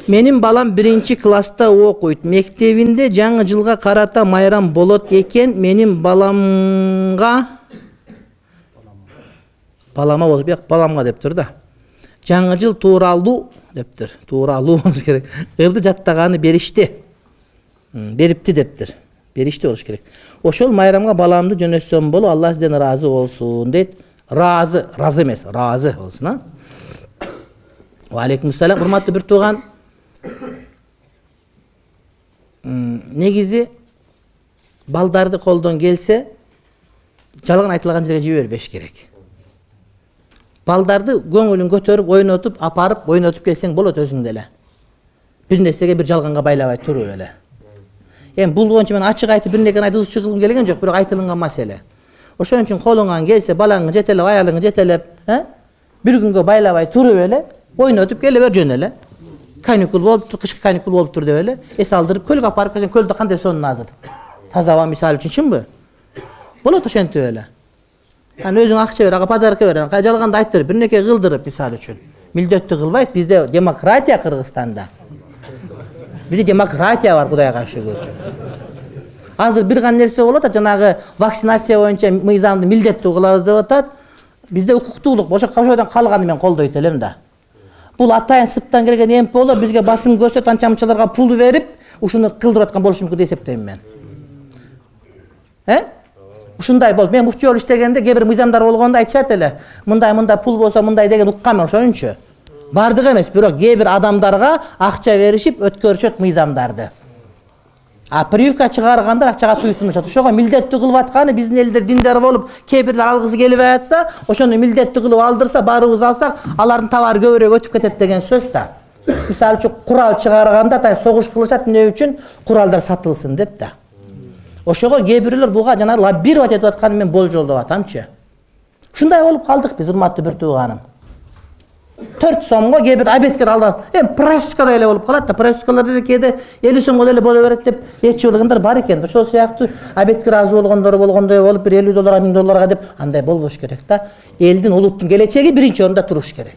Менин балам 1-класста окуйт. Мектебинде жаңы жылга карата майрам болот экен. Менин баламга баламга дептир да. Жаңы жыл тууралуу дептир. Тууралуу болуш керек. Ырды жаттаганы беришти. Берипти дептир. Беришти болуш керек. Ошол майрамга баламды жөнөтсөм боло, Алла сизден ыраазы болсун дейт. Разы эмес, разы болсун, а? Ва алейкум ассалам. Урматтуу бир тууган. Негизи балдарды колдон келсе, жалган айтылган жерге жибербеш керек. Балдарды көңүлүн көтөрүп, ойнотуп, апарып, ойнотуп келсең болот өзүң эле. Бир нерсеге бир жалганга байлабай туруп эле. Эми бул боюнча мен ачык айтып бир нерсени айтып чыгып келген жок, бирок айтылган маселе. Ошон үчүн колуңан келсе, балаңды жетелеп, аялыңды жетелеп, бир күнгө байлабай туруп эле, ойнотуп келе бер жөн эле. Каникул болуптур, кышкы каникул болуптур деп эле, эс алдырып көлгө апарып келсең, көлдө кандай сонун азыр. Таза аба мисалы үчүн чынбы? Болот ошентип эле. Аны өзүң акча бер, ага подарка бер, жалганды айттырып, бир нерсе кылдырып мисалы үчүн. Милдеттүү кылбайт, бизде демократия Кыргызстанда. Бизде демократия бар, Кудайга шүгүр. Азыр бир гана нерсе болот, жанагы вакцинация боюнча мыйзамды милдеттүү кылабыз деп атат. Бизде укуктуулук, ошо кашоодон калганы мен колдойт элем да. Бул атайын сырттан келген эмп болуп, бизге басым көрсөт, анча-мынчаларга пул берип, ушуну кылдырып аткан болушу мүмкүн деп эсептейм мен. Ушундай болуп, мен муфти болуп иштегенде кээ бир мыйзамдар болгондо айтышат эле. Мындай пул болсо мындай деген уккам ошончу. Бардык эмес, бирок кээ бир адамдарга акча беришип өткөрүшөт мыйзамдарды. А прививка чыгаргандар акчага туйтунушат. Ошого милдеттүү кылып атканы биздин элдер диндар болуп, кээ бирлер алгысы келип атса, ошону милдеттүү кылып алдырса, баарыбыз алсак, алардын товары көбүрөөк өтүп кетет деген сөз да. Мисалы үчүн курал чыгарганда согуш кылышат, эмне үчүн куралдар сатылсын деп да. Ошого кээ бирлер буга жана лоббировать этип атканын мен болжолдоп атамчы. Ушундай болуп калдык биз, урматтуу бир тууганым. 4 сомго кээ бир абеткер алдан. Проституткада эле болуп калат да. Проституткаларда кээде 50 сомго эле боло берет деп ээрчилгендер бар экен. Ошол сыяктуу абеткер аз болгондой болуп, бир 50 долларга, 1000 долларга деп андай болбош керек да. Элдин, улуттун келечеги биринчи орунда туруш керек.